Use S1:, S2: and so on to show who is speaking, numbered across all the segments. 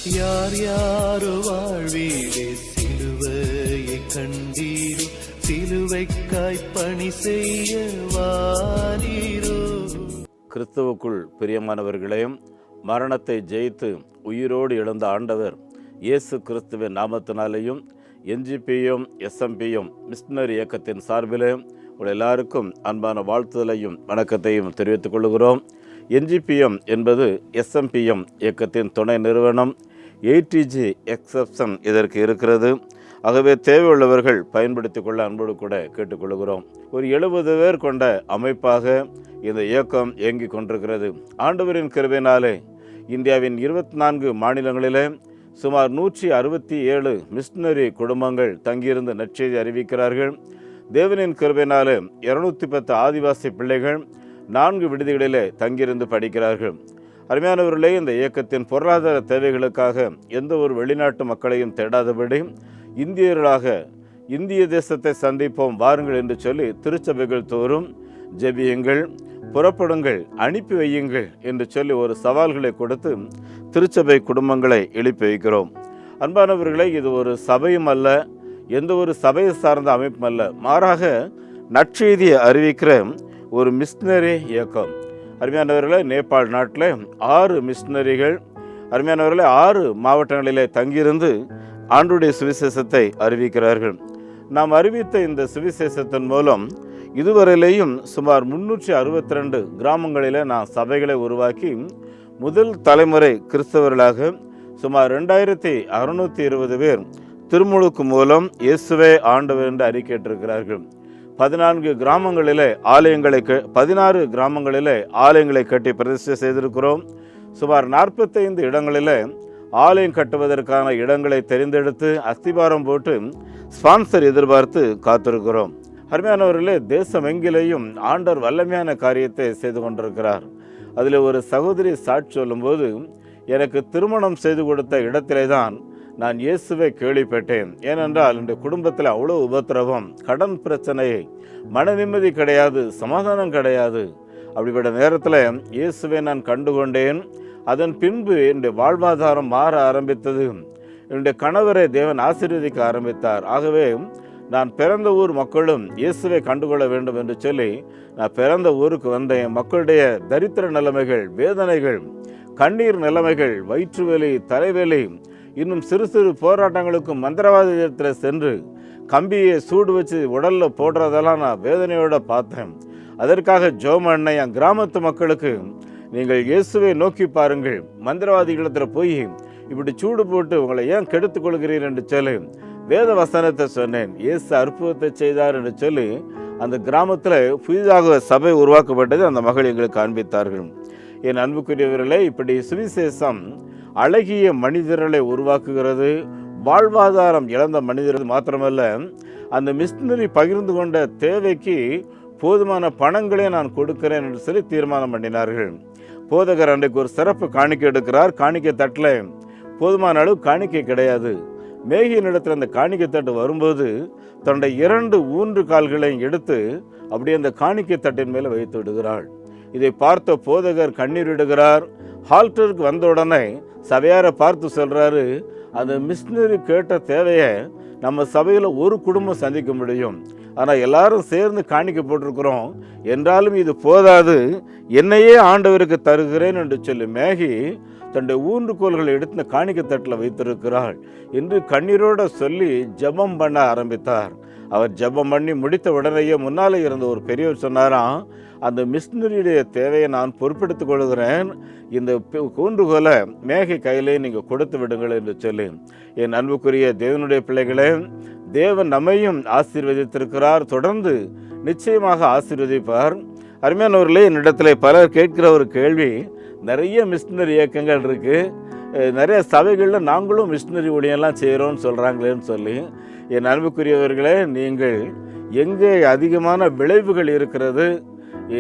S1: யார் யாரோ வாழ்வீரே சிலுவையை கண்டீரோ, சிலுவைக்காய் பணி செய்ய வாரீரோ.
S2: கிறிஸ்துவுக்குள் பிரியமானவர்களே, மரணத்தை ஜெயித்து உயிரோடு எழுந்த ஆண்டவர் இயேசு கிறிஸ்துவின் நாமத்தினாலேயும் என்ஜிபியும் எஸ்எம்பியும் மிஷனரி இயக்கத்தின் சார்பிலே உங்கள் எல்லாருக்கும் அன்பான வாழ்த்துதலையும் வணக்கத்தையும் தெரிவித்துக் கொள்கிறோம். என்ஜிபிஎம் என்பது எஸ்எம்பிஎம் இயக்கத்தின் துணை நிறுவனம். ஏடிஜி எக்ஸப்ஷன் இதற்கு இருக்கிறது. ஆகவே தேவையுள்ளவர்கள் பயன்படுத்திக் கொள்ள அன்போடு கூட கேட்டுக்கொள்கிறோம். ஒரு 70 பேர் கொண்ட அமைப்பாக இந்த இயக்கம் இயங்கிக் கொண்டிருக்கிறது. ஆண்டவரின் கிருபையினாலே இந்தியாவின் 24 மாநிலங்களிலே சுமார் 167 மிஷனரி குடும்பங்கள் தங்கியிருந்து நற்செய்தி அறிவிக்கிறார்கள். தேவனின் கிருபையினாலே 210 ஆதிவாசி பிள்ளைகள் 4 விடுதிகளிலே தங்கியிருந்து படிக்கிறார்கள். அருமையானவர்களே, இந்த இயக்கத்தின் பொருளாதார தேவைகளுக்காக எந்த ஒரு வெளிநாட்டு மக்களையும் தேடாதபடி இந்தியர்களாக இந்திய தேசத்தை சந்திப்போம் வாருங்கள் என்று சொல்லி திருச்சபைகள் தோறும் ஜெபியுங்கள், புறப்படுங்கள், அனுப்பி வையுங்கள் என்று சொல்லி ஒரு சவால்களை கொடுத்து திருச்சபை குடும்பங்களை எழுப்பி வைக்கிறோம். அன்பானவர்களே, இது ஒரு சபையும் அல்ல, எந்த ஒரு சபையை சார்ந்த அமைப்பும் அல்ல, மாறாக நற்செய்தியை அறிவிக்கிற ஒரு மிஷனரி இயக்கம். அருமையானவர்களே, நேபாள் நாட்டில் 6 மிஷனரிகள் அருமையானவர்களே 6 மாவட்டங்களிலே தங்கியிருந்து ஆண்டுடைய சுவிசேஷத்தை அறிவிக்கிறார்கள். நாம் அறிவித்த இந்த சுவிசேஷத்தின் மூலம் இதுவரையிலேயும் சுமார் 362 கிராமங்களிலே நாம் சபைகளை உருவாக்கி முதல் தலைமுறை கிறிஸ்தவர்களாக சுமார் 2620 பேர் திருமுழுக்கு மூலம் இயேசுவே ஆண்டவர் என்று அறிக்கையிட்டிருக்கிறார்கள். 16 கிராமங்களிலே ஆலயங்களை 16 கிராமங்களிலே ஆலயங்களை கட்டி பிரதிஷ்டை செய்திருக்கிறோம். சுமார் 45 இடங்களிலே ஆலயம் கட்டுவதற்கான இடங்களை தெரிந்தெடுத்து அஸ்திபாரம் போட்டு ஸ்பான்சர் எதிர்பார்த்து காத்திருக்கிறோம். அருமையானவர்களே, தேசம் எங்கிலேயும் ஆண்டவர் வல்லமையான காரியத்தை செய்து கொண்டிருக்கிறார். அதில் ஒரு சகோதரி சாட்சி சொல்லும்போது, எனக்கு திருமணம் செய்து கொடுத்த இடத்திலே தான் நான் இயேசுவை கேள்விப்பட்டேன். ஏனென்றால் இந்த குடும்பத்தில் அவ்வளோ உபத்திரவம், கடன் பிரச்சனை, மன நிம்மதி கிடையாது, சமாதானம் கிடையாது. அப்படிப்பட்ட நேரத்தில் இயேசுவை நான் கண்டுகொண்டேன். அதன் பின்பு என்னுடைய வாழ்வாதாரம் மாற ஆரம்பித்தது. என்னுடைய கணவரை தேவன் ஆசீர்வதிக்க ஆரம்பித்தார். ஆகவே நான் பிறந்த ஊர் மக்களும் இயேசுவை கண்டுகொள்ள வேண்டும் என்று சொல்லி நான் பிறந்த ஊருக்கு வந்தேன். மக்களுடைய தரித்திர நிலைமைகள், வேதனைகள், கண்ணீர் நிலைமைகள், வயிற்று வலி, தலைவலி, இன்னும் சிறு சிறு போராட்டங்களுக்கும் மந்திரவாதத்தில் சென்று கம்பியை சூடு வச்சு உடலில் போடுறதெல்லாம் நான் வேதனையோடு பார்த்தேன். அதற்காக ஜோமண்ணை என் கிராமத்து மக்களுக்கு, நீங்கள் இயேசுவை நோக்கி பாருங்கள், மந்திரவாதிகளிடத்தில் போய் இப்படி சூடு போட்டு உங்களை ஏன் கெடுத்துக் கொள்கிறீர் என்று சொல்லி வேத வசனத்தை சொன்னேன். இயேசு அற்புதத்தை செய்தார் என்று சொல்லி அந்த கிராமத்தில் புதிதாக சபை உருவாக்கப்பட்டது. அந்த மகள் எங்களுக்கு காண்பித்தார்கள். என் அன்புக்குரியவர்களே, இப்படி சுவிசேஷம் அழகிய மனிதர்களை உருவாக்குகிறது. வாழ்வாதாரம் இழந்த மனிதர்கள் மாத்திரமல்ல, அந்த மிஷனரி பகிர்ந்து கொண்ட தேவைக்கு போதுமான பணங்களே நான் கொடுக்கிறேன் என்று சொல்லி தீர்மானம் பண்ணினார்கள். போதகர் அன்றைக்கு ஒரு சிறப்பு காணிக்கை எடுக்கிறார். காணிக்கை தட்டில் போதுமான அளவு காணிக்கை கிடையாது. மேகியின் இடத்துல அந்த காணிக்கை தட்டு வரும்போது தன்னுடைய 2 ஊன்று கால்களையும் எடுத்து அப்படியே அந்த காணிக்கை தட்டின் மேலே வைத்து விடுகிறாள். இதை பார்த்த போதகர் கண்ணீர் விடுகிறார். ஹால்டருக்கு வந்த உடனே சபையாரை பார்த்து சொல்கிறாரு, அந்த மிஷனரி கேட்ட தேவையை நம்ம சபையில் ஒரு குடும்பம் சந்திக்க முடியும், ஆனால் எல்லாரும் சேர்ந்து காணிக்க போட்டிருக்கிறோம், என்றாலும் இது போதாது, என்னையே ஆண்டவருக்கு தருகிறேன் என்று சொல்லி மேகி தன்னுடைய ஊன்றுகோல்களை எடுத்து காணிக்கை தட்டில் வைத்திருக்கிறாள் என்று கண்ணீரோடு சொல்லி ஜெபம் பண்ண ஆரம்பித்தார். அவர் ஜெபம் பண்ணி முடித்த உடனேயே முன்னாலே இருந்த ஒரு பெரியவர் சொன்னாராம், அந்த மிஷனரியுடைய தேவையை நான் பொறுப்பெடுத்துக் கொள்கிறேன், இந்த ஊன்றுகோலை மேகை கையிலே நீங்கள் கொடுத்து விடுங்கள் என்று சொல்லி. என் அன்புக்குரிய தேவனுடைய பிள்ளைகளே, தேவன் நம்மையும் ஆசீர்வதித்திருக்கிறார், தொடர்ந்து நிச்சயமாக ஆசீர்வதிப்பார். அருமையானவர்களே, என்னிடத்தில் பலர் கேட்கிற ஒரு கேள்வி, நிறைய மிஷனரி இயக்கங்கள் இருக்குது, நிறைய சபைகளில் நாங்களும் மிஷனரி ஊழியெல்லாம் செய்கிறோன்னு சொல்கிறாங்களேன்னு சொல்லி. என் அன்புக்குரியவர்களே, நீங்கள் எங்கே அதிகமான விளைவுகள் இருக்கிறது,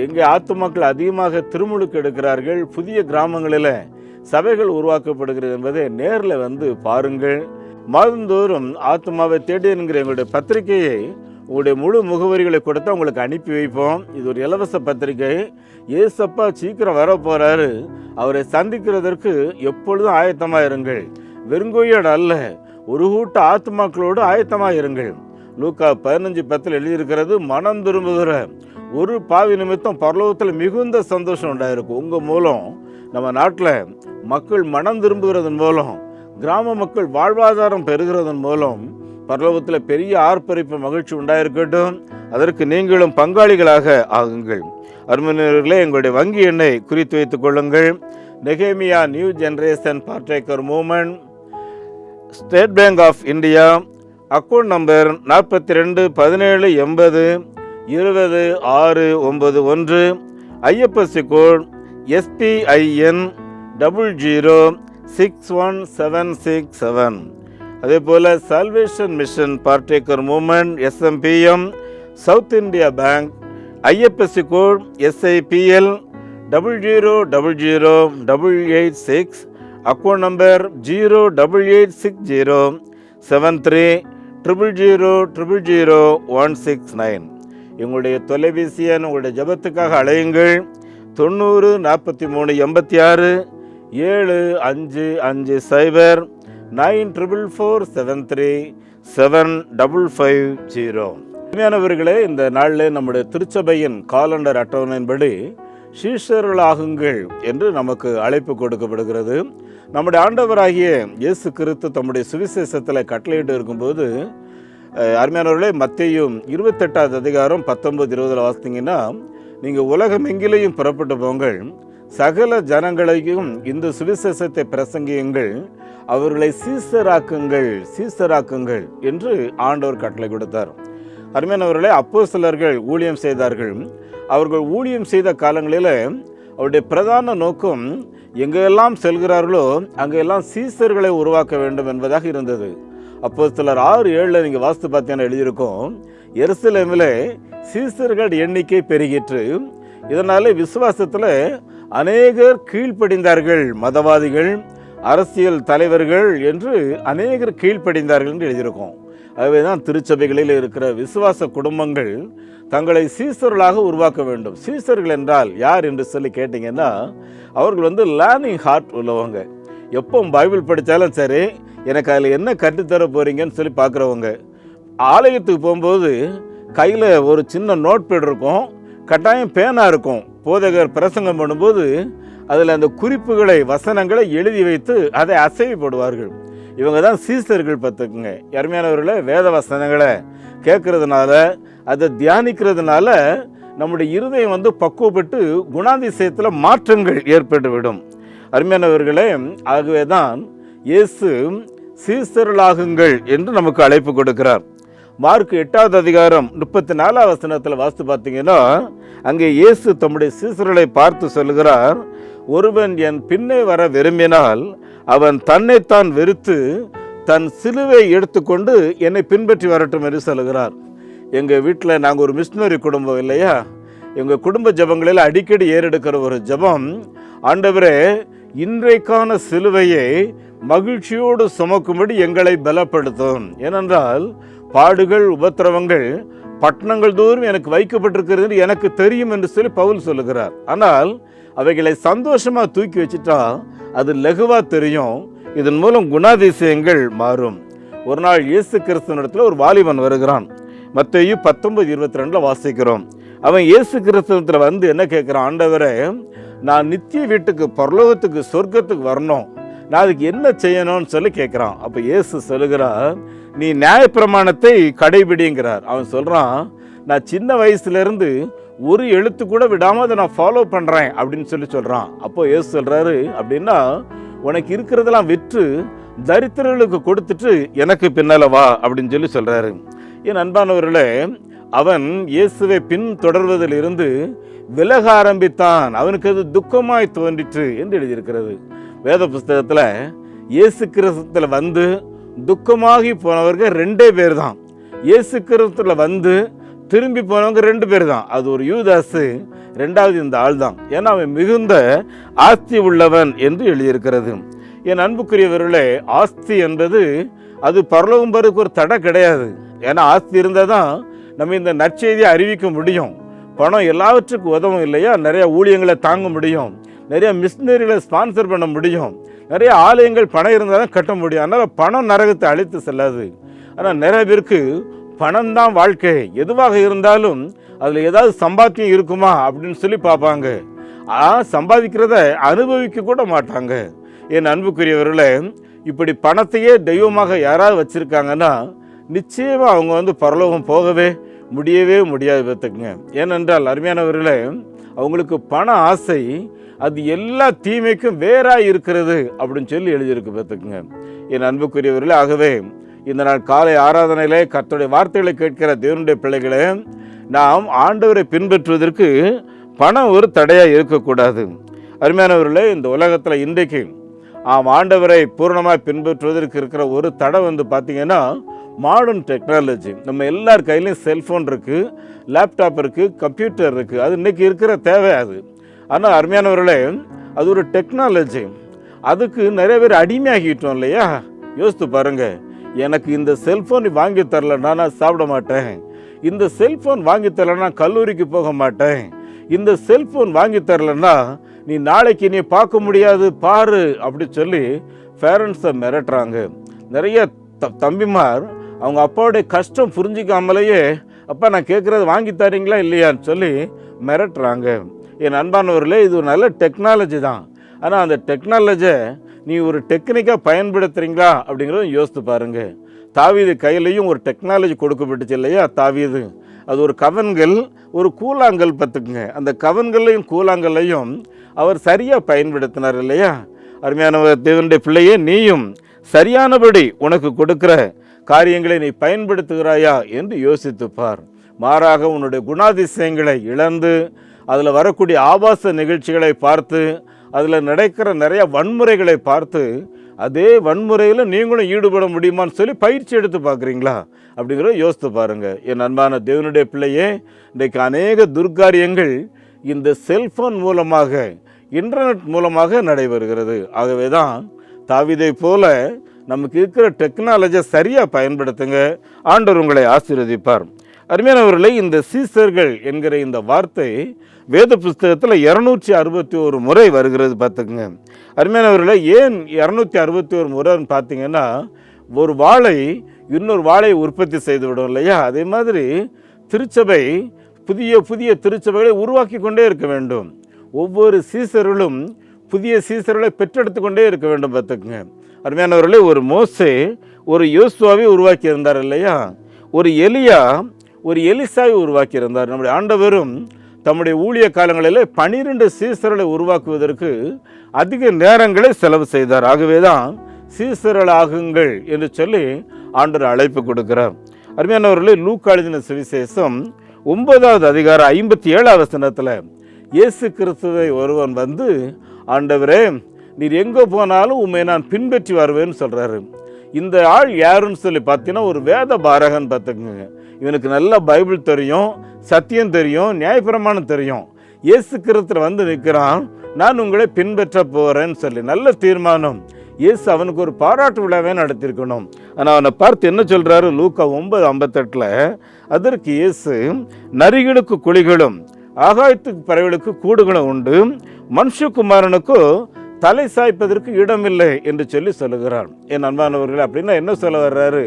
S2: எங்கே ஆத்துமாக்கள் அதிகமாக திருமுழுக்கு எடுக்கிறார்கள், புதிய கிராமங்களில் சபைகள் உருவாக்கப்படுகிறது என்பதை நேரில் வந்து பாருங்கள். மாதந்தோறும் ஆத்துமாவை தேடி என்கிற எங்களுடைய பத்திரிகையை உங்களுடைய முழு முகவரிகளை கொடுத்து உங்களுக்கு அனுப்பி வைப்போம். இது ஒரு இலவச பத்திரிகை. ஏசப்பா சீக்கிரம் வர போகிறாரு, அவரை சந்திக்கிறதற்கு எப்பொழுதும் ஆயத்தமாக இருங்கள். வெறுங்கோயோடு அல்ல, ஒரு கூட்ட ஆத்மாக்களோடு ஆயத்தமாக இருங்கள். லூக்கா 15:10 எழுதியிருக்கிறது, மனம் திரும்புகிற ஒரு பாவி நிமித்தம் பரலோகத்தில் மிகுந்த சந்தோஷம் உண்டாயிருக்கும். உங்கள் மூலம் நம்ம நாட்டில் மக்கள் மனம் திரும்புகிறதன் மூலம், கிராம மக்கள் வாழ்வாதாரம் பெறுகிறதன் மூலம் பரலோகத்தில் பெரிய ஆர்ப்பரிப்பு மகிழ்ச்சி உண்டாயிருக்கட்டும். அதற்கு நீங்களும் பங்காளிகளாக ஆகுங்கள். அருமையானவர்களே, எங்களுடைய வங்கி எண்ணை குறித்து வைத்துக் கொள்ளுங்கள். நெகேமியா new generation partaker movement, State Bank of India, account number 42 18 20 691, IFSC code SPIN 0061767. அதே போல் salvation mission partaker movement SMPM, South India bank, IFSC code SIPL 0000886, account number 0886073000169. எங்களுடைய தொலைபேசி எண் உங்களுடைய ஜபத்துக்காக அழையுங்கள். 90 43 86 7550 944473 7550. உண்மையானவர்களே, இந்த நாளில் நம்முடைய திருச்சபையின் காலண்டர் அட்டவணையின்படி சீஷர்களாகுங்கள் என்று நமக்கு அழைப்பு கொடுக்கப்படுகிறது. நம்முடைய ஆண்டவராகிய இயேசு கிறிஸ்து தம்முடைய சுவிசேஷத்தில் கட்டளையிட்டு இருக்கும்போது, அருமையானவர்களே, மத்தேயு 28 அதிகாரம் 19-20 வாசித்தீங்கன்னா, நீங்கள் உலகம் எங்கிலேயும் புறப்பட்டு போங்கள், சகல ஜனங்களையும் இந்த சுவிசேஷத்தை பிரசங்கியுங்கள், அவர்களை சீசராக்குங்கள் என்று ஆண்டவர் கட்டளை கொடுத்தார். அருமையானவர்களே, அப்போஸ்தலர்கள் ஊழியம் செய்தார்கள். அவர்கள் ஊழியம் செய்த காலங்களில் அவருடைய பிரதான நோக்கம் எங்கெல்லாம் செல்கிறார்களோ அங்கெல்லாம் சீசர்களை உருவாக்க வேண்டும் என்பதாக இருந்தது. அப்போஸ்தலர் 6:7 நீங்கள் வாசித்து பார்த்தீங்கன்னா எழுதியிருக்கோம், எருசலேமில் சீசர்கள் எண்ணிக்கை பெருகிற்று, இதனால விசுவாசத்தில் அநேகர் கீழ்ப்படிந்தார்கள், மதவாதிகள், அரசியல் தலைவர்கள் என்று அநேகர் கீழ்ப்படிந்தார்கள் என்று எழுதியிருக்கோம். ஆகவே தான் திருச்சபைகளில் இருக்கிற விசுவாச குடும்பங்கள் தங்களை சீசர்களாக உருவாக்க வேண்டும். சீசர்கள் என்றால் யார் என்று சொல்லி கேட்டிங்கன்னா, அவர்கள் லேர்னிங் ஹார்ட் உள்ளவங்க. எப்போ பைபிள் படித்தாலும் சரி, எனக்கு அதில் என்ன கற்றுத்தர போகிறீங்கன்னு சொல்லி பார்க்குறவங்க. ஆலயத்துக்கு போகும்போது கையில் ஒரு சின்ன நோட் பேட் இருக்கும், கட்டாயம் பேனா இருக்கும். போதகர் பிரசங்கம் பண்ணும்போது அதில் அந்த குறிப்புகளை, வசனங்களை எழுதி வைத்து அதை அசைவுபடுவார்கள். இவங்க தான் சீசர்கள். பார்த்துக்குங்க அருமையானவர்களே, வேத வசனங்களை கேட்கறதுனால, அதை தியானிக்கிறதுனால நம்முடைய இருதயம் பக்குவப்பட்டு குணாதிசயத்தில் மாற்றங்கள் ஏற்பட்டுவிடும். அருமையானவர்களே, ஆகவே தான் இயேசு சீசர்களாகுங்கள் என்று நமக்கு அழைப்பு கொடுக்கிறார். மார்க் 8 அதிகாரம் 34 வசனத்தில் வாசித்து பார்த்தீங்கன்னா, அங்கே இயேசு தம்முடைய சீசர்களை பார்த்து சொல்லுகிறார், ஒருவன் என் பின்னே வர விரும்பினால் அவன் தன்னைத்தான் வெறுத்து தன் சிலுவை எடுத்துக்கொண்டு என்னை பின்பற்றி வரட்டும் என்று சொல்லுகிறார். எங்கள் வீட்டில் நாங்கள் ஒரு மிஷினரி குடும்பம் இல்லையா, எங்கள் குடும்ப ஜபங்களில் அடிக்கடி ஏறெடுக்கிற ஒரு ஜபம், ஆண்டவரே இன்றைக்கான சிலுவையை மகிழ்ச்சியோடு சுமக்கும்படி எங்களை பலப்படுத்தும். ஏனென்றால் பாடுகள், உபத்திரவங்கள் பட்டணங்கள் தோறும் எனக்கு வைக்கப்பட்டிருக்கிறது எனக்கு தெரியும் என்று சொல்லி பவுல் சொல்லுகிறார். ஆனால் அவைகளை சந்தோஷமாக தூக்கி வச்சுட்டா அது லகுவாக தெரியும். இதன் மூலம் குணாதிசயங்கள் மாறும். ஒரு நாள் இயேசு கிறிஸ்துவினிடத்தில் ஒரு வாலிபன் வருகிறான். மத்தேயு 19:22 வாசிக்கிறோம். அவன் இயேசு கிறிஸ்துவத்தில் என்ன கேட்குறான், ஆண்டவரே நான் நித்திய வீட்டுக்கு, பரலோகத்துக்கு, சொர்க்கத்துக்கு வரணும், நான் அதுக்கு என்ன செய்யணும்னு சொல்லி கேட்குறான். அப்போ இயேசு சொல்லுகிறார், நீ நியாயப்பிரமாணத்தை கடைபிடிங்கிறார். அவன் சொல்கிறான், நான் சின்ன வயசுலேருந்து ஒரு எழுத்து கூட விடாமல் அதை நான் ஃபாலோ பண்ணுறேன் அப்படின்னு சொல்லி சொல்கிறான். அப்போ இயேசு சொல்கிறாரு, அப்படின்னா உனக்கு இருக்கிறதெல்லாம் விற்று தரித்திரர்களுக்கு கொடுத்துட்டு எனக்கு பின்னால் வா அப்படின்னு சொல்லி சொல்கிறாரு. என் அன்பானவர்களே, அவன் இயேசுவை பின் தொடர்வதில் இருந்து விலக ஆரம்பித்தான். அவனுக்கு அது துக்கமாய் தோன்றிற்று என்று எழுதியிருக்கிறது வேத புஸ்தகத்தில். இயேசு கிறிஸ்துவில் துக்கமாகி போனவர்கள் 2 பேர் தான். இயேசு கிறிஸ்துவில் திரும்பி போனவங்க 2 பேர் தான். அது ஒரு யூதாசு, 2வது இந்த ஆள் தான். ஏன்னா அவன் மிகுந்த ஆஸ்தி உள்ளவன் என்று எழுதியிருக்கிறது. என் அன்புக்குரியவர்களே, ஆஸ்தி என்பது அது பரலோகம் பெறுக்கு ஒரு தடை கிடையாது. ஏன்னா ஆஸ்தி இருந்தால் தான் நம்ம இந்த நற்செய்தியை அறிவிக்க முடியும். பணம் எல்லாவற்றுக்கும் உதவும் இல்லையா, நிறைய ஊழியங்களை தாங்க முடியும், நிறைய மிஷினரிகளை ஸ்பான்சர் பண்ண முடியும், நிறைய ஆலயங்கள் பணம் இருந்தால் தான் கட்ட முடியும். அதனால் பணம் நரகத்தை அழைத்து செல்லாது. ஆனால் நிறைய பேருக்கு பணம் தான் வாழ்க்கை, எதுவாக இருந்தாலும் அதில் ஏதாவது சம்பாத்தியம் இருக்குமா அப்படின்னு சொல்லி பார்ப்பாங்க. சம்பாதிக்கிறத அனுபவிக்க கூட மாட்டாங்க. என் அன்புக்குரியவர்களே, இப்படி பணத்தையே தெய்வமாக யாராவது வச்சுருக்காங்கன்னா நிச்சயமாக அவங்க பரலோகம் போகவே முடியவே முடியாது பார்த்துக்குங்க. ஏனென்றால் அருமையானவர்களே, அவங்களுக்கு பண ஆசை அது எல்லா தீமைக்கும் வேறாக இருக்கிறது அப்படின்னு சொல்லி எழுதியிருக்கு பார்த்துக்குங்க. என் அன்புக்குரியவர்களே, ஆகவே இந்த நாள் காலை ஆராதனையிலே கர்த்தருடைய வார்த்தைகளை கேட்கிற தேவனுடைய பிள்ளைகளே, நாம் ஆண்டவரை பின்பற்றுவதற்கு பணம் ஒரு தடையாக இருக்கக்கூடாது. அருமையானவர்களே, இந்த உலகத்தில் இன்றைக்கு ஆண்டவரை பூர்ணமாக பின்பற்றுவதற்கு இருக்கிற ஒரு தடை பார்த்தீங்கன்னா மாடர்ன் டெக்னாலஜி. நம்ம எல்லார் கையிலையும் செல்ஃபோன் இருக்குது, லேப்டாப் இருக்குது, கம்ப்யூட்டர் இருக்குது. அது இன்றைக்கி இருக்கிற தேவை அது. ஆனால் அருமையானவர்களே, அது ஒரு டெக்னாலஜி. அதுக்கு நிறைய பேர் அடிமையாகிட்டோம் இல்லையா? யோசித்து பாருங்கள். எனக்கு இந்த செல்ஃபோன் வாங்கி தரலன்னா நான் சாப்பிட மாட்டேன், இந்த செல்ஃபோன் வாங்கி தரலன்னா கல்லூரிக்கு போக மாட்டேன், இந்த செல்ஃபோன் வாங்கி தரலன்னா நீ நாளைக்கு நீ பார்க்க முடியாது பாரு அப்படி சொல்லி பேரண்ட்ஸை மிரட்டுறாங்க. நிறைய தம்பிமார் அவங்க அப்பாவுடைய கஷ்டம் புரிஞ்சிக்காமலேயே அப்பா நான் கேட்குறது வாங்கி தரீங்களா இல்லையான்னு சொல்லி மிரட்டுறாங்க. என் அன்பானவர்களே, இது ஒரு நல்ல டெக்னாலஜி தான். ஆனால் அந்த டெக்னாலஜியை நீ ஒரு டெக்னிக்காக பயன்படுத்துகிறீங்களா அப்படிங்கிறத யோசித்து பாருங்கள். தாவீது கையிலையும் ஒரு டெக்னாலஜி கொடுக்கப்பட்டுச்சு இல்லையா? தாவீது அது ஒரு கவன்கள், ஒரு கூழாங்கல் பார்த்துக்குங்க. அந்த கவன்களையும் கூழாங்கல்லையும் அவர் சரியாக பயன்படுத்தினார் இல்லையா? அருமையான தேவனுடைய பிள்ளையே, நீயும் சரியானபடி உனக்கு கொடுக்கிற காரியங்களை நீ பயன்படுத்துகிறாயா என்று யோசித்துப்பார். மாறாக உன்னுடைய குணாதிசயங்களை இழந்து அதில் வரக்கூடிய ஆபாச நிகழ்ச்சிகளை பார்த்து அதில் நடக்கிற நிறைய வன்முறைகளை பார்த்து அதே வன்முறையில் நீங்களும் ஈடுபட முடியுமான்னு சொல்லி பயிற்சி எடுத்து பார்க்குறீங்களா அப்படிங்கிறத யோசித்து பாருங்கள். என் அன்பான தேவனுடைய பிள்ளையே, இன்றைக்கு அநேக துர்காரியங்கள் இந்த செல்ஃபோன் மூலமாக, இன்டர்நெட் மூலமாக நடைபெறுகிறது. ஆகவே தான் தாவீதை போல நமக்கு இருக்கிற டெக்னாலஜியை சரியாக பயன்படுத்துங்க, ஆண்டவர் உங்களை ஆசீர்வதிப்பார். அருமையானவர்களே, இந்த சீசர்கள் என்கிற இந்த வார்த்தை வேத புஸ்தகத்தில் 261 முறை வருகிறது பார்த்துக்குங்க. அருமையானவர்களே, ஏன் 261 முறைன்னு பார்த்தீங்கன்னா, ஒரு வாளை இன்னொரு வாளை உற்பத்தி செய்து விடும் இல்லையா? அதே மாதிரி திருச்சபை புதிய புதிய திருச்சபைகளை உருவாக்கி கொண்டே இருக்க வேண்டும். ஒவ்வொரு சீசர்களும் புதிய சீசர்களை பெற்றெடுத்து கொண்டே இருக்க வேண்டும் பார்த்துக்குங்க. அருமையானவர்களே, ஒரு மோசே ஒரு யோசுவாவை உருவாக்கி இருந்தார் இல்லையா? ஒரு எலியா ஒரு எலிசாவை உருவாக்கி இருந்தார். நம்முடைய ஆண்டவரும் தம்முடைய ஊழிய காலங்களில் 12 சீசர்களை உருவாக்குவதற்கு அதிக நேரங்களை செலவு செய்தார். ஆகவே தான் சீசர்கள் ஆகுங்கள் என்று சொல்லி ஆண்டவர் அழைப்பு கொடுக்கிறார். அருமையானவர்களே, லூக்கா எழுதின சுவிசேஷம் 9வது அதிகாரம் 57வது வசனத்தில் இயேசு கிறிஸ்துவை ஒருவன் ஆண்டவரே நீர் எங்கே போனாலும் உண்மை நான் பின்பற்றி வருவேன்னு சொல்கிறாரு. இந்த ஆள் யாருன்னு சொல்லி பார்த்தீங்கன்னா ஒரு வேத பாரகன் பார்த்துக்குங்க. இவனுக்கு நல்ல பைபிள் தெரியும், சத்தியம் தெரியும், நியாயப்பிரமாணம் தெரியும். இயேசு கிறிஸ்து நிற்கிறான், நான் உங்களை பின்பற்ற போகிறேன்னு சொல்லி நல்ல தீர்மானம். இயேசு அவனுக்கு ஒரு பாராட்டு விழாவே நடத்தியிருக்கணும். ஆனால் அவனை பார்த்து என்ன சொல்கிறாரு? லூக்கா 9:58 அதற்கு இயேசு, நரிகளுக்கு குழிகளும் ஆகாயத்துக்கு பறவைகளுக்கு கூடுகளும் உண்டு, மனுஷகுமாரனுக்கு தலை சாய்ப்பதற்கு இடமில்லை என்று சொல்லி சொல்லுகிறான். என் அன்பானவர்கள், அப்படின்னா என்ன சொல்ல வர்றாரு?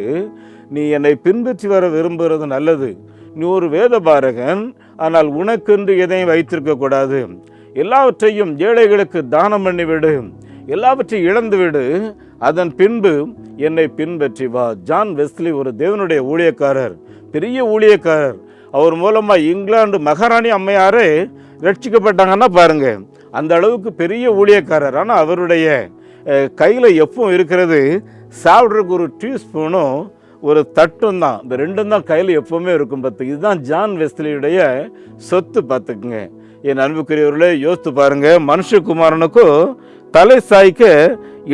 S2: நீ என்னை பின்பற்றி வர விரும்புகிறது நல்லது, நீ ஒரு வேத பாரகன், ஆனால் உனக்கென்று எதையும் வைத்திருக்கக்கூடாது, எல்லாவற்றையும் ஏழைகளுக்கு தானம் பண்ணிவிடு, எல்லாவற்றையும் இழந்துவிடு, அதன் பின்பு என்னை பின்பற்றி வா. ஜான் வெஸ்லி ஒரு தேவனுடைய ஊழியக்காரர், பெரிய ஊழியக்காரர். அவர் மூலமாக இங்கிலாந்து மகாராணி அம்மையாரே ரட்சிக்கப்பட்டாங்கன்னா பாருங்க, அந்த அளவுக்கு பெரிய ஊழியக்காரர். ஆனால் அவருடைய கையில் எப்பவும் இருக்கிறது சாப்பிட்றதுக்கு ஒரு டீஸ்பூனும் ஒரு தட்டும் தான். இந்த ரெண்டும் தான் கையில் எப்பவுமே இருக்கும். பார்த்து, இதுதான் ஜான் வெஸ்லியுடைய சொத்து பார்த்துக்குங்க. என் அன்புக்குரியவர்களே, யோசித்து பாருங்க, மனுஷகுமாரனுக்கும் தலை சாய்க்க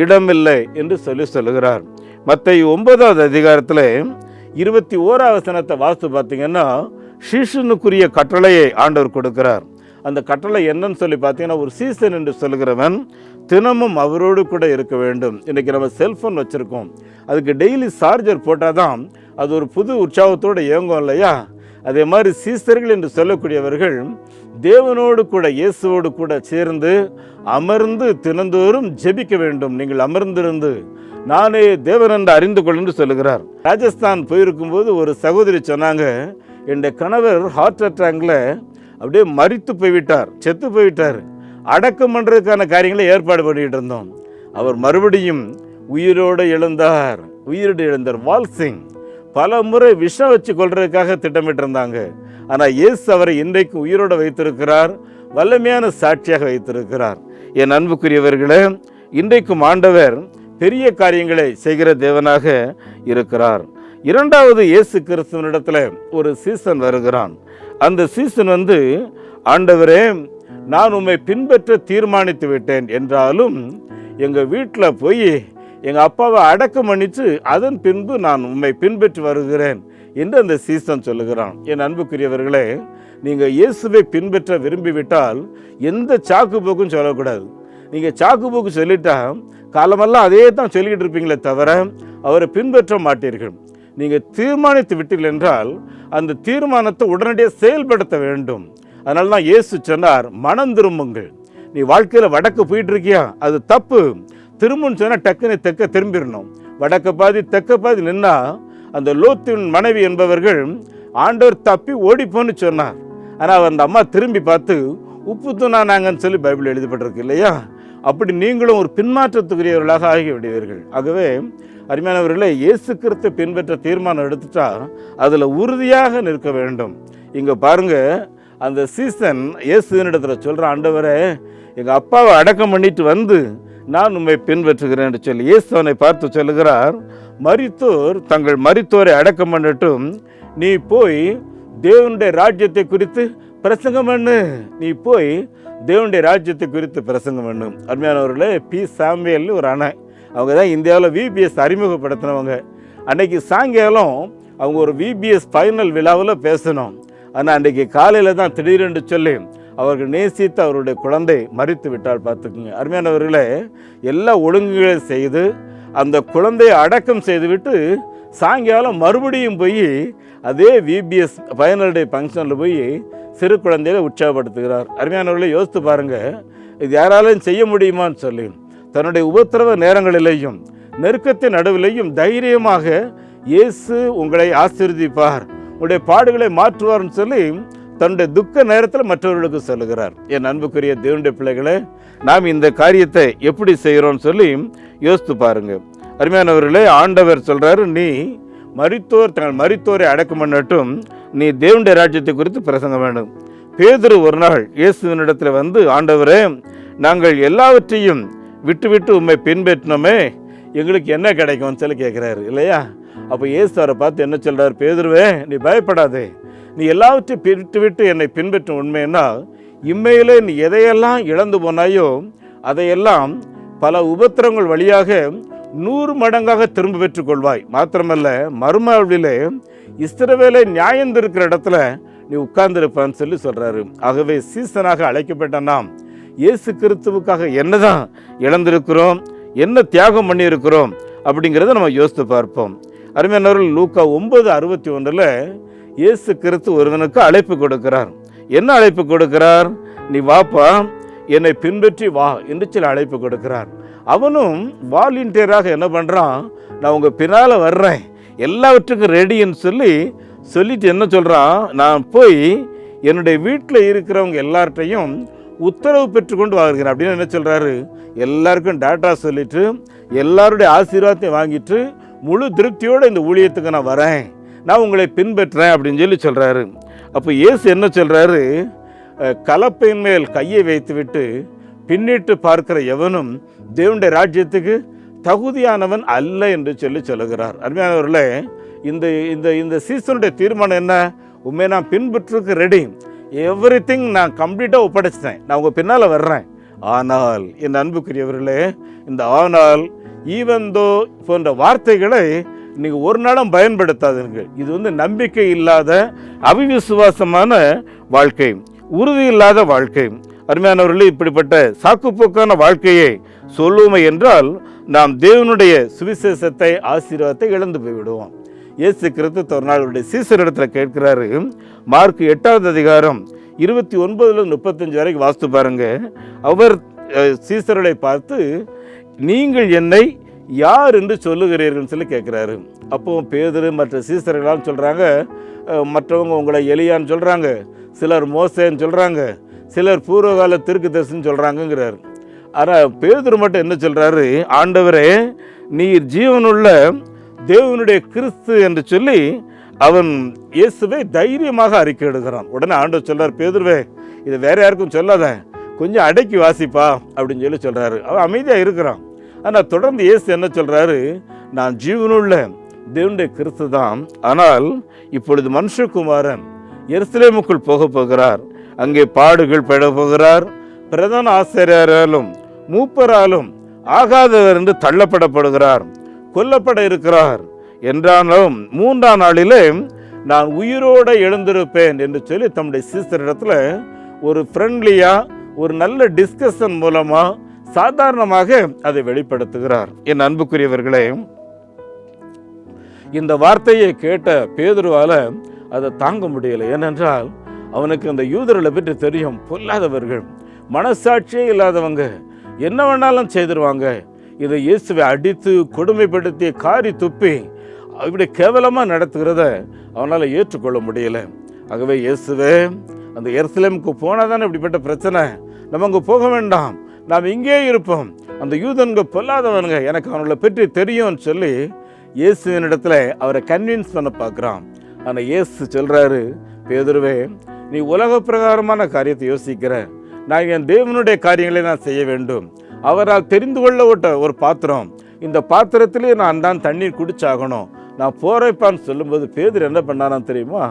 S2: இடமில்லை என்று சொல்லுகிறார். மத்தேயு 9வது அதிகாரத்தில் 21வது வசனத்தை வாசித்து பார்த்தீங்கன்னா, சீஷனுக்குரிய கட்டளையை ஆண்டவர் கொடுக்கிறார். அந்த கட்டளை என்னன்னு சொல்லி பார்த்தீங்கன்னா, ஒரு சீசன் என்று சொல்லுகிறவன் தினமும் அவரோடு கூட இருக்க வேண்டும். இன்றைக்கி நம்ம செல்ஃபோன் வச்சுருக்கோம், அதுக்கு டெய்லி சார்ஜர் போட்டால் தான் அது ஒரு புது உற்சாகத்தோடு இயங்கும் இல்லையா? அதே மாதிரி சீசர்கள் என்று சொல்லக்கூடியவர்கள் தேவனோடு கூட இயேசுவோடு கூட சேர்ந்து அமர்ந்து தினந்தோறும் ஜெபிக்க வேண்டும். நீங்கள் அமர்ந்திருந்து நானே தேவன் என்று அறிந்து கொள் என்று சொல்லுகிறார். ராஜஸ்தான் போயிருக்கும்போது ஒரு சகோதரி சொன்னாங்க, என்னுடைய கணவர் ஹார்ட் அட்டாக்ல அப்படியே மரித்து போய்விட்டார், செத்து போய்விட்டார். அடக்கம் பண்ணுறதுக்கான காரியங்களை ஏற்பாடு பண்ணிட்டு இருந்தோம். அவர் மறுபடியும் உயிரோடு எழுந்தார். வால்சிங் பல முறை விஷம் வச்சு கொள்றதுக்காக திட்டமிட்டு இருந்தாங்க. ஆனால் இயேசு அவரை இன்றைக்கு உயிரோடு வைத்திருக்கிறார், வல்லமையான சாட்சியாக வைத்திருக்கிறார். என் அன்புக்குரியவர்களே, இன்றைக்கும் ஆண்டவர் பெரிய காரியங்களை செய்கிற தேவனாக இருக்கிறார். இரண்டாவது, இயேசு கிறிஸ்துவனிடத்தில் ஒரு சீசன் வருகிறான். அந்த சீசன் ஆண்டவரே, நான் உம்மை பின்பற்ற தீர்மானித்து விட்டேன், என்றாலும் எங்கள் வீட்டில் போய் எங்கள் அப்பாவை அடக்கம் பண்ணிச்சு, அதன் பின்பு நான் உம்மை பின்பற்றி வருகிறேன் என்று அந்த சீசன் சொல்லுகிறான். என் அன்புக்குரியவர்களே, நீங்கள் இயேசுவை பின்பற்ற விரும்பிவிட்டால் எந்த சாக்கு போக்கும் சொல்லக்கூடாது. நீங்கள் சாக்கு போக்கு சொல்லிட்டா காலமெல்லாம் அதே தான் சொல்லிக்கிட்டு இருப்பீங்களே தவிர அவரை பின்பற்ற மாட்டீர்கள். நீங்கள் தீர்மானித்து விட்டீர்கள் என்றால் அந்த தீர்மானத்தை உடனடியாக செயல்படுத்த வேண்டும். அதனால தான் இயேசு சொன்னார், மனம் திரும்புங்கள். நீ வாழ்க்கையில் வடக்கு போயிட்டு இருக்கியா, அது தப்பு. திரும்புன்னு சொன்னால் டக்குன்னு தெற்க திரும்பிடணும். வடக்க பாதி தெற்க பாதி நின்னா அந்த லோத்தின் மனைவி என்பவர்கள் ஆண்டவர் தப்பி ஓடிப்போன்னு சொன்னார். ஆனால் அந்த அம்மா திரும்பி பார்த்து உப்பு தூணானாங்கன்னு சொல்லி பைபிள் எழுதப்பட்டிருக்கு இல்லையா? அப்படி நீங்களும் ஒரு பின்மாற்றத்துக்குரியவர்களாக ஆகிவிடுவீர்கள். ஆகவே அருமையானவர்களே, இயேசு கிறிஸ்து பின்பற்ற தீர்மானம் எடுத்துட்டா அதில் உறுதியாக நிற்க வேண்டும். இங்கே பாருங்க, அந்த சீசன் இயேசுவினிடத்தில் சொல்கிற, ஆண்டவரே எங்கள் அப்பாவை அடக்கம் பண்ணிட்டு வந்து நான் உண்மை பின்பற்றுகிறேன் என்று சொல்லி இயேசு அவனை பார்த்து சொல்லுகிறார், மரித்தோர் தங்கள் மரித்தோரை அடக்கம் பண்ணட்டும், நீ போய் தேவனுடைய ராஜ்யத்தை குறித்து பிரசங்கம் பண்ணு. நீ போய் தேவனுடைய ராஜ்யத்தை குறித்து பிரசங்கம் பண்ணு. அருமையானவர்களே, பி சாமுவேல் ஒரு அண்ணன், அவங்க தான் இந்தியாவில் விபிஎஸ் அறிமுகப்படுத்தினவங்க. அன்னைக்கு சாயங்காலம் அவங்க ஒரு விபிஎஸ் ஃபைனல் விழாவில் பேசணும். ஆனால் அன்றைக்கு காலையில் தான் திடீரென்று சொல்லி அவர்கள் நேசித்து அவருடைய குழந்தை மரித்து விட்டால் பார்த்துக்குங்க. அருமையானவர்களே, எல்லா ஒழுங்குகளையும் செய்து அந்த குழந்தையை அடக்கம் செய்துவிட்டு சாயங்காலம் மறுபடியும் போய் அதே விபிஎஸ் ஃபைனல் டே ஃபங்க்ஷனில் போய் சிறு குழந்தையை உற்சாகப்படுத்துகிறார். அருமையானவர்களே, யோசித்து பாருங்கள், இது யாராலையும் செய்ய முடியுமான்னு சொல்லி தன்னுடைய உபத்திரவ நேரங்களிலேயும் நெருக்கத்தின் நடுவிலையும் தைரியமாக இயேசு உங்களை ஆசீர்வதிப்பார், உங்களுடைய பாடுகளை மாற்றுவார்னு சொல்லி தன்னுடைய துக்க நேரத்தில் மற்றவர்களுக்கு சொல்லுகிறார். என் அன்புக்குரிய தேவனுடைய பிள்ளைகளை, நாம் இந்த காரியத்தை எப்படி செய்கிறோம்னு சொல்லி யோசித்து பாருங்க. அருமையானவர்களே, ஆண்டவர் சொல்றாரு, நீ மரித்தோர் தங்கள் மரித்தோரை அடக்கம் பண்ணட்டும், நீ தேவனுடைய ராஜ்யத்தை குறித்து பிரசங்கம் வேண்டும். பேதுரு ஒரு நாள் இயேசுவினிடத்தில் ஆண்டவரே, நாங்கள் எல்லாவற்றையும் விட்டு உம்மை பின்பற்றினோமே, எங்களுக்கு என்ன கிடைக்கும்னு சொல்லி கேட்குறாரு இல்லையா? அப்போ இயேசு அவரை பார்த்து என்ன சொல்கிறார், பேதுருவே நீ பயப்படாதே, நீ எல்லாவற்றையும் விட்டு என்னை பின்பற்றும் உண்மைன்னா இம்மையிலே நீ எதையெல்லாம் இழந்து போனாயோ அதையெல்லாம் பல உபத்திரங்கள் வழியாக 100 மடங்காக திரும்ப பெற்றுக் கொள்வாய். மாத்திரமல்ல, மறுமாவிலே இஸ்ரவேலை நியாயந்திருக்கிற இடத்துல நீ உட்கார்ந்துருப்பான்னு சொல்லி சொல்கிறாரு. ஆகவே சீசனாக அழைக்கப்பட்ட நாம் இயேசு கிறிஸ்துவுக்காக என்னதான் இழந்திருக்கிறோம், என்ன தியாகம் பண்ணியிருக்கிறோம் அப்படிங்கிறத நம்ம யோசித்து பார்ப்போம். அருமையானவர்கள், லூக்கா 9:61 இயேசு கிறிஸ்து ஒருவனுக்கு அழைப்பு கொடுக்கிறார். என்ன அழைப்பு கொடுக்கிறார்? நீ வாப்பா, என்னை பின்பற்றி வா என்று சொல்லி அழைப்பு கொடுக்கிறார். அவனும் வாலண்டியராக என்ன பண்ணுறான், நான் உங்கள் பின்னால் வர்றேன், எல்லாவற்றுக்கும் ரெடின்னு சொல்லிட்டு என்ன சொல்கிறான், நான் போய் என்னுடைய வீட்டில் இருக்கிறவங்க எல்லார்ட்டையும் உத்தரவு பெற்றுக்கொண்டு வாங்குகிறேன் அப்படின்னு என்ன சொல்கிறாரு, எல்லாருக்கும் டேட்டா சொல்லிட்டு எல்லாருடைய ஆசீர்வாதத்தையும் வாங்கிட்டு முழு திருப்தியோடு இந்த ஊழியத்துக்கு நான் வரேன், நான் உங்களை பின்பற்றேன் அப்படின்னு சொல்கிறாரு. அப்போ இயேசு என்ன சொல்கிறாரு, கலப்பையின் மேல் கையை வைத்துவிட்டு பின்னிட்டு பார்க்கிற எவனும் தேவனுடைய ராஜ்யத்துக்கு தகுதியானவன் அல்ல என்று சொல்லுகிறார். அருமையானவர்களே, இந்த சீசனுடைய தீர்மானம் என்ன, உண்மை நான் பின்பற்றுக்கு ரெடி, எவ்ரிதிங் நான் கம்ப்ளீட்டாக ஒப்படைச்சிட்டேன், நான் உங்கள் பின்னால் வர்றேன். ஆனால் என் அன்புக்குரியவர்களே, இந்த ஆனால் ஈவந்தோ போன்ற வார்த்தைகளை நீங்கள் ஒரு நாளும் பயன்படுத்தாதீர்கள். இது நம்பிக்கை இல்லாத அவிவிசுவாசமான வாழ்க்கை, உறுதி இல்லாத வாழ்க்கை. அருமையானவர்களே, இப்படிப்பட்ட சாக்குப்போக்கான வாழ்க்கையை சொல்லுவோமே என்றால் நாம் தேவனுடைய சுவிசேஷத்தை ஆசீர்வாதத்தை இழந்து போய்விடுவோம். இயேசு கிறிஸ்து ஒரு நாள் அவருடைய சீசரிடத்தில் கேட்கிறாரு. மார்க் 8வது அதிகாரம் 29-35 வரைக்கும் வாசித்து பாருங்க. அவர் சீசர்களை பார்த்து, நீங்கள் என்னை யார் என்று சொல்லுகிறீர்கள் சொல்லி கேட்குறாரு. அப்போ பேதுரு மற்ற சீசர்களால் சொல்கிறாங்க, மற்றவங்க உங்களை எலியான்னு சொல்கிறாங்க, சிலர் மோசேன்னு சொல்கிறாங்க, சிலர் பூர்வகால தீர்க்கதரிசின்னு சொல்கிறாங்கங்கிறார். ஆனால் பேதுரு மட்டும் என்ன சொல்கிறாரு, ஆண்டவரே நீர் ஜீவனுள்ள தேவனுடைய கிறிஸ்து என்று சொல்லி அவன் இயேசுவை தைரியமாக அறிக்கை எடுக்கிறான். உடனே ஆண்டவர் சொல்கிறார், பேதுருவே இதை வேற யாருக்கும் சொல்லாத, கொஞ்சம் அடக்கி வாசிப்பா அப்படின்னு சொல்லி சொல்கிறாரு. அவன் அமைதியாக இருக்கிறான். ஆனால் தொடர்ந்து இயேசு என்ன சொல்கிறாரு, நான் ஜீவனுள்ள தேவனுடைய கிறிஸ்து தான், ஆனால் இப்பொழுது மனுஷகுமாரன் எருசலேமுக்குள் போக போகிறார், அங்கே பாடுகள் பட போகிறார், பிரதான ஆசிரியராலும் மூப்பராலும் ஆகாதவர் என்று தள்ளப்படப்படுகிறார், கொல்லப்பட இருக்கிறார், என்றாலும் 3ஆம் நாளிலே நான் உயிரோடு எழுந்திருப்பேன் என்று சொல்லி தம்முடைய சீசரிடத்தில் ஒரு ஃப்ரெண்ட்லியா ஒரு நல்ல டிஸ்கஷன் மூலமா சாதாரணமாக அதை வெளிப்படுத்துகிறார். என் அன்புக்குரியவர்களே, இந்த வார்த்தையை கேட்ட பேதுருவால அதை தாங்க முடியலை. ஏனென்றால் அவனுக்கு அந்த யூதர்களை பற்றி தெரியும். பொல்லாதவர்கள், மனசாட்சியே இல்லாதவங்க, என்ன வேணாலும் செய்திருவாங்க. இதை இயேசுவை அடித்து கொடுமைப்படுத்தி காரி துப்பி இப்படி கேவலமாக நடத்துகிறத அவனால் ஏற்றுக்கொள்ள முடியல. ஆகவே இயேசுவே, அந்த எருசலேமுக்கு போனால் தானே இப்படிப்பட்ட பிரச்சனை, நம்ம அங்கே போக வேண்டாம், நாம் இங்கே இருப்போம், அந்த யூதன்க பொல்லாதவனுங்க, எனக்கு அவனை பற்றி தெரியும்னு சொல்லி இயேசுவின் இடத்துல அவரை கன்வின்ஸ் பண்ண பார்க்குறான். ஆனால் இயேசு சொல்கிறாரு, பேதுருவே நீ உலக பிரகாரமான காரியத்தை யோசிக்கிற, நான் என் தேவனுடைய காரியங்களை நான் செய்ய வேண்டும். அவரால் தெரிந்து கொள்ள ஒரு பாத்திரம், இந்த பாத்திரத்திலே நான் தான் தண்ணீர் குடிச்சாகணும், நான் போறேப்பான்னு சொல்லும்போது பேதுரு என்ன பண்ணாரான்னு தெரியுமா,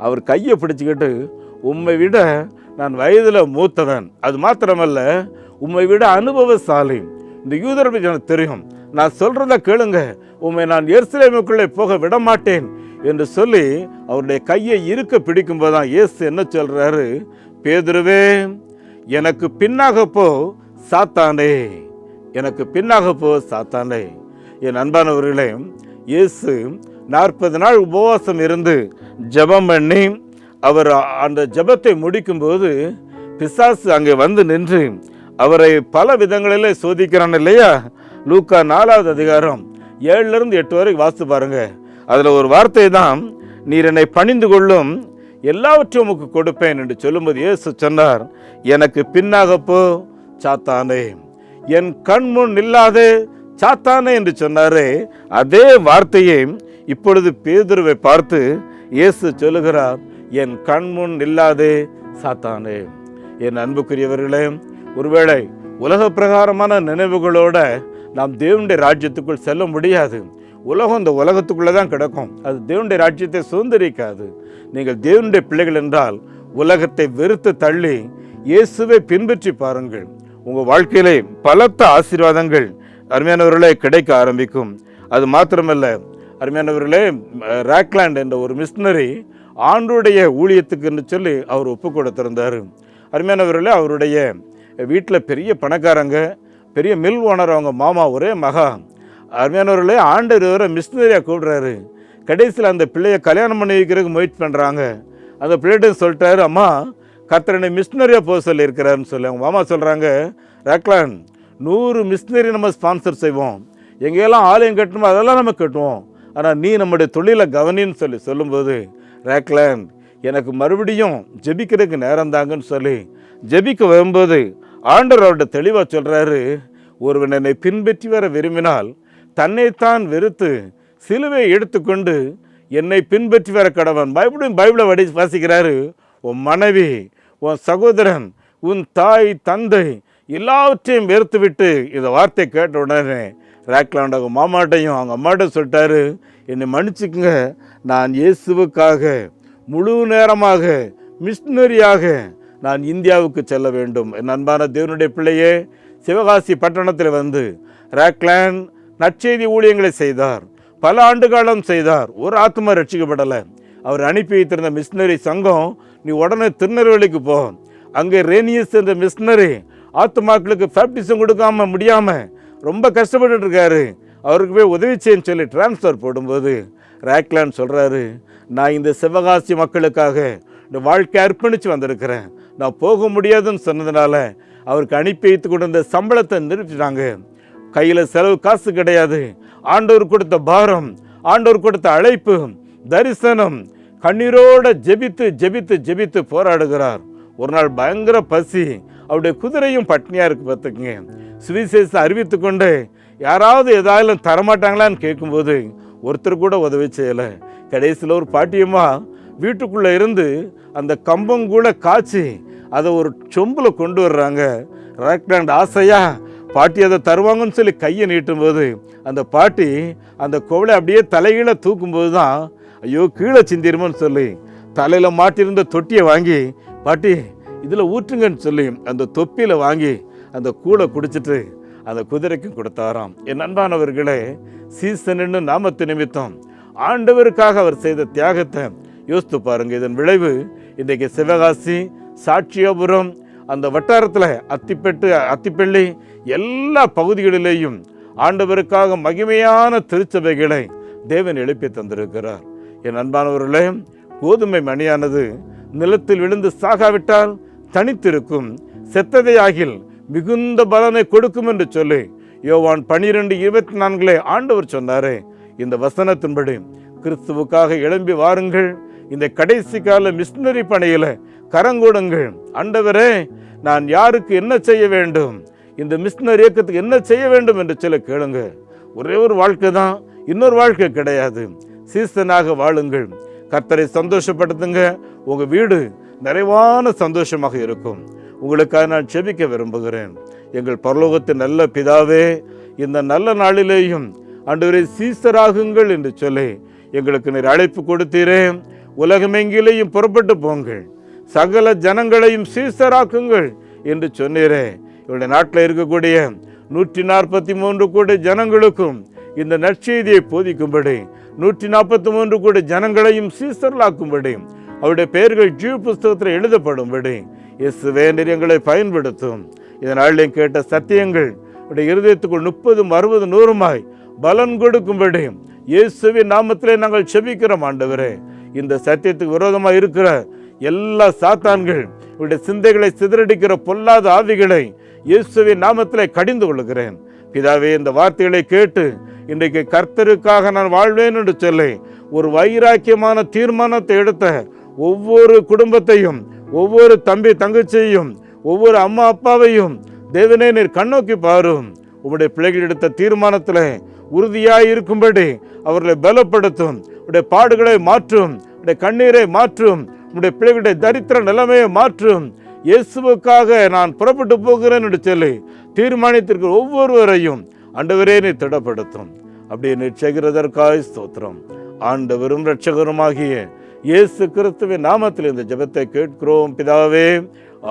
S2: அவர் கையை பிடிச்சிக்கிட்டு, உம்மை விட நான் வயதில் மூத்தவன், அது மாத்திரமல்ல உம்மை விட அனுபவசாலி, இந்த யூதர்களுக்கு எனக்கு தெரியும், நான் சொல்றத கேளுங்க, உம்மை நான் எருசலேமுக்குள்ளே போக விட மாட்டேன் என்று சொல்லி அவருடைய கையை இருக்க பிடிக்கும் போதுதான் இயேசு என்ன சொல்றாரு, பேதுருவே எனக்கு பின்னாக போ சாத்தானே, எனக்கு பின்னாக போ சாத்தானே. என் அன்பானவர்களே, இயேசு 40 நாள் உபவாசம் இருந்து ஜெபம் பண்ணி அவர் அந்த ஜெபத்தை முடிக்கும்போது பிசாசு அங்கே வந்து நின்று அவரை பல விதங்களிலே சோதிக்கிறான் இல்லையா? லூக்கா 4வது அதிகாரம் 7-8 வரை வாசித்து பாருங்க. அதில் ஒரு வார்த்தை தான், நீர் என்னை பணிந்து கொள்ளும் எல்லாவற்றையும் உமக்கு கொடுப்பேன் என்று சொல்லும்போது இயேசு சொன்னார், எனக்கு பின்னாக போ சாத்தானே, என் கண் முன் நில்லாதே சாத்தானே என்று சொன்னாரே, அதே வார்த்தையை இப்பொழுது பேதுருவை பார்த்து இயேசு சொல்லுகிறார், என் கண் முன் நில்லாதே சாத்தானே. என் அன்புக்குரியவர்களே, ஒருவேளை உலக பிரகாரமான நினைவுகளோட நாம் தேவனுடைய ராஜ்யத்துக்குள் செல்ல முடியாது. உலகம் இந்த உலகத்துக்குள்ளே தான் கிடக்கும், அது தேவனுடைய ராஜ்யத்தை சுதந்திரிக்காது. நீங்கள் தேவனுடைய பிள்ளைகள் என்றால் உலகத்தை வெறுத்து தள்ளி இயேசுவை பின்பற்றி பாருங்கள். உங்கள் வாழ்க்கையிலே பலத்த ஆசீர்வாதங்கள் அருமையானவர்களே கிடைக்க ஆரம்பிக்கும். அது மாத்திரமல்ல அருமையானவர்களே, ராக்லாண்ட் என்ற ஒரு மிஷினரி ஆண்டுடைய ஊழியத்துக்குன்னு சொல்லி அவர் ஒப்பு கொடுத்திருந்தார். அருமையானவர்களே, அவருடைய வீட்டில் பெரிய பணக்காரங்க, பெரிய மில் ஓனர், அவங்க மாமா ஒரே மகா. அருமையானவர்களே, ஆண்டவர் மிஷினரியாக கூப்பிடுறாரு. கடைசியில் அந்த பிள்ளையை கல்யாணம் பண்ணி வைக்கிறதுக்கு முயற்சி பண்ணுறாங்க. அந்த பிள்ளைகிட்ட சொல்லிட்டாரு, அம்மா கர்த்தர் மிஷினரியாக போக சொல்லியிருக்கிறாருன்னு சொல்லி. அவங்க மாமா சொல்கிறாங்க, ராக்லாண்ட் 100 மிஷினரி நம்ம ஸ்பான்சர் செய்வோம், எங்கேயெல்லாம் ஆலயம் கட்டணுமோ அதெல்லாம் நம்ம கட்டுவோம், ஆனால் நீ நம்முடைய தொழிலை கவனின்னு சொல்லி சொல்லும்போது, ராக்லாண்ட் எனக்கு மறுபடியும் ஜெபிக்கிறதுக்கு நேரம் தாங்கன்னு சொல்லி ஜெபிக்க வரும்போது ஆண்டவர் அவர்கிட்ட தெளிவாக சொல்கிறாரு, ஒருவன் என்னை பின்பற்றி வர விரும்பினால் தன்னைத்தான் வெறுத்து சிலுவை எடுத்துக்கொண்டு என்னை பின்பற்றி வர கடவன். பைபிளை வாசிக்கிறாரு. உன் மனைவி, உன் சகோதரன், உன் தாய் தந்தை எல்லாவற்றையும் வெறுத்து விட்டு இந்த வார்த்தை கேட்ட உடனே ராக்லாண்ட் அவங்க மாமாட்டையும் அவங்க அம்மாட்டையும் சொல்லிட்டாரு, என்னை மன்னிச்சுக்குங்க, நான் இயேசுவுக்காக முழு நேரமாக மிஷினரியாக நான் இந்தியாவுக்கு செல்ல வேண்டும். என் அன்பான தேவனுடைய பிள்ளையே, சிவகாசி பட்டணத்தில் வந்து ராக்லாண்ட் நற்செய்தி ஊழியங்களை செய்தார், பல ஆண்டு காலம் செய்தார், ஒரு ஆத்மா ரட்சிக்கப்படலை. அவர் அனுப்பி வைத்திருந்த மிஷினரி சங்கம், நீ உடனே திருநெல்வேலிக்கு போ, அங்கே ரேனியஸ் என்ற மிஷினரி ஆத்மாக்களுக்கு பேப்டிசம் கொடுக்காம முடியாமல் ரொம்ப கஷ்டப்பட்டு இருக்காரு, அவருக்கு போய் உதவி செய்யன்னு சொல்லி டிரான்ஸ்ஃபர் போடும்போது ராக்லாண்ட் சொல்கிறாரு, நான் இந்த சிவகாசி மக்களுக்காக இந்த வாழ்க்கை அர்ப்பணித்து வந்திருக்கிறேன். நான் போக முடியாதுன்னு சொன்னதுனால அவருக்கு அனுப்பி வைத்து கொண்டு இந்த சம்பளத்தை நிறுத்திட்டாங்க. கையில் செலவு காசு கிடையாது. ஆண்டவர் கொடுத்த பாரம், ஆண்டவர் கொடுத்த அழைப்பு, தரிசனம், கண்ணீரோட ஜெபித்து ஜெபித்து ஜெபித்து போராடுகிறார். ஒரு நாள் பயங்கர பசி, அவருடைய குதிரையும் பட்னியாக இருக்கு பார்த்துக்குங்க. சுவிசேஷம் அறிவித்து கொண்டு யாராவது ஏதாவது தரமாட்டாங்களான்னு கேட்கும்போது ஒருத்தர் கூட உதவி செய்யலை. கடைசியில் ஒரு பாட்டியம்மா வீட்டுக்குள்ளே இருந்து அந்த கம்பங்கூட காய்ச்சி அதை ஒரு சொம்பில் கொண்டு வர்றாங்க. ராக்லாண்ட் ஆசையா பாட்டி அதை தருவாங்கன்னு சொல்லி கையை நீட்டும்போது அந்த பாட்டி அந்த கோவலை அப்படியே தலைகீழ தூக்கும்போது தான் ஐயோ கீழே சிந்திருமோன்னு சொல்லி தலையில் மாட்டியிருந்த தொட்டியை வாங்கி பாட்டி இதில் ஊற்றுங்கன்னு சொல்லி அந்த தொப்பியில் வாங்கி அந்த கூடை குடிச்சிட்டு அந்த குதிரைக்கும் கொடுத்தாராம். என் அன்பானவர்களே, சீசன்னு நாமத்து நிமித்தம் ஆண்டவருக்காக அவர் செய்த தியாகத்தை யோசித்து பாருங்க. இதன் விளைவு இன்றைக்கு சிவகாசி, சாட்சியாபுரம், அந்த வட்டாரத்தில் அத்திப்பள்ளி எல்லா பகுதிகளிலேயும் ஆண்டவருக்காக மகிமையான திருச்சபைகளை தேவன் எழுப்பி தந்திருக்கிறார். என் அன்பானவர்களே, கோதுமை மணியானது நிலத்தில் விழுந்து சாகாவிட்டால் தனித்திருக்கும், செத்ததை ஆகில் மிகுந்த பலனை கொடுக்கும் என்று சொல்லி யோவான் 12:24 ஆண்டவர் சொன்னாரே. இந்த வசனத்தின்படி கிறிஸ்துவுக்காக எழும்பி வாருங்கள். இந்த கடைசி கால மிஷனரி பணியில் கரங்கூடுங்கள். ஆண்டவரே, நான் யாருக்கு என்ன செய்ய வேண்டும், இந்த மிஷனரி இயக்கத்துக்கு என்ன செய்ய வேண்டும் என்று சொல்ல கேளுங்க. ஒரே ஒரு வாழ்க்கை தான், இன்னொரு வாழ்க்கை கிடையாது. சீசனாக வாழுங்கள். கர்த்தரை சந்தோஷப்படுத்துங்க. உங்கள் வீடு நிறைவான சந்தோஷமாக இருக்கும். உங்களுக்காக நான் செபிக்க விரும்புகிறேன். எங்கள் பரலோகத்தின் நல்ல பிதாவே, இந்த நல்ல நாளிலேயும் ஆண்டவரே சீசராகுங்கள் என்று சொல்லி எங்களுக்கு நீர் அழைப்பு கொடுத்தீரே. உலகமெங்கிலேயும் புறப்பட்டு போங்கள், சகல ஜனங்களையும் சீசராக்குங்கள் என்று சொன்னீரே. இவருடைய நாட்டில் இருக்கக்கூடிய 143 கோடி ஜனங்களுக்கும் இந்த நற்செய்தியை போதிக்கும்படி, 143 கோடி ஜனங்களையும் சீசர்களாக்கும்படி, அவருடைய பெயர்கள் ஜீவ புஸ்தகத்தில் எழுதப்படும்படி இயேசுவே நீர் எங்களை பயன்படுத்தும். இதனால் கேட்ட சத்தியங்கள் உடைய இருதயத்துக்குள் 30, 60, 100 பலன் கொடுக்கும்படி இயேசுவின் நாமத்திலே நாங்கள் செபிக்கிறோம். ஆண்டவரே, இந்த சத்தியத்துக்கு விரோதமாக இருக்கிற எல்லா சாத்தான்கள், இவருடைய சிந்தைகளை சிதறடிக்கிற பொல்லாத ஆவிகளை இயேசுவின் நாமத்திலே கடிந்து கொள்கிறேன். பிதாவே, இந்த வார்த்தைகளை கேட்டு இன்றைக்கு கர்த்தருக்காக நான் வாழ்வேன் என்று சொல்லி ஒரு வைராக்கியமான தீர்மானத்தை எடுத்த ஒவ்வொரு குடும்பத்தையும், ஒவ்வொரு தம்பி தங்கச்சியையும், ஒவ்வொரு அம்மா அப்பாவையும் தேவனே நீர் கண்ணோக்கி பாரும். உங்களுடைய பிள்ளைகள் எடுத்த தீர்மானத்தில் உறுதியாய் இருக்கும்படி அவர்களை பலப்படுத்தும். உடைய பாடுகளை மாற்றும், உடைய கண்ணீரை மாற்றும், உடைய பிள்ளைகளுடைய தரித்திர நிலைமையை மாற்றும். இயேசுவுக்காக நான் புறப்பட்டு போகிறேன் என்று சொல்லி தீர்மானித்திருக்கிற ஒவ்வொருவரையும் ஆண்டவரே நீர் திடப்படுத்தும். அப்படியே நீர் செய்கிறதற்காய் ஸ்தோத்திரம். ஆண்டவரும் இரட்சகருமாகிய இயேசு கிறிஸ்துவின் நாமத்தில் இந்த ஜெபத்தை கேட்கிறோம் பிதாவே,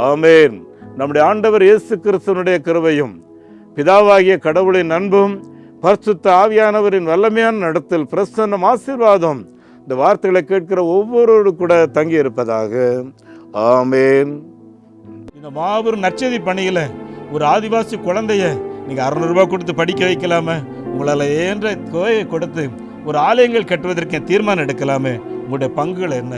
S2: ஆமேன். நம்முடைய ஆண்டவர் இயேசு கிறிஸ்துவனுடைய கிருபையும் பிதாவாகிய கடவுளின் அன்பும் பரிசுத்த ஆவியானவரின் வல்லமையான நடத்தல் பிரசன்னம் ஆசீர்வாதம் இந்த வார்த்தைகளை கேட்கிற ஒவ்வொருவரு கூட தங்கி இருப்பதாக. ஆமேன். இந்த மாபெரும் நற்செய்தி பணியில் ஒரு ஆதிவாசி குழந்தைய நீங்கள் 600 ரூபாய் கொடுத்து படிக்க வைக்கலாமே, உங்களால் ஏன்ற தொகையை கொடுத்து ஒரு ஆலயங்கள் கட்டுவதற்கு தீர்மானம் எடுக்கலாமே. உங்களுடைய பங்குகள் என்ன?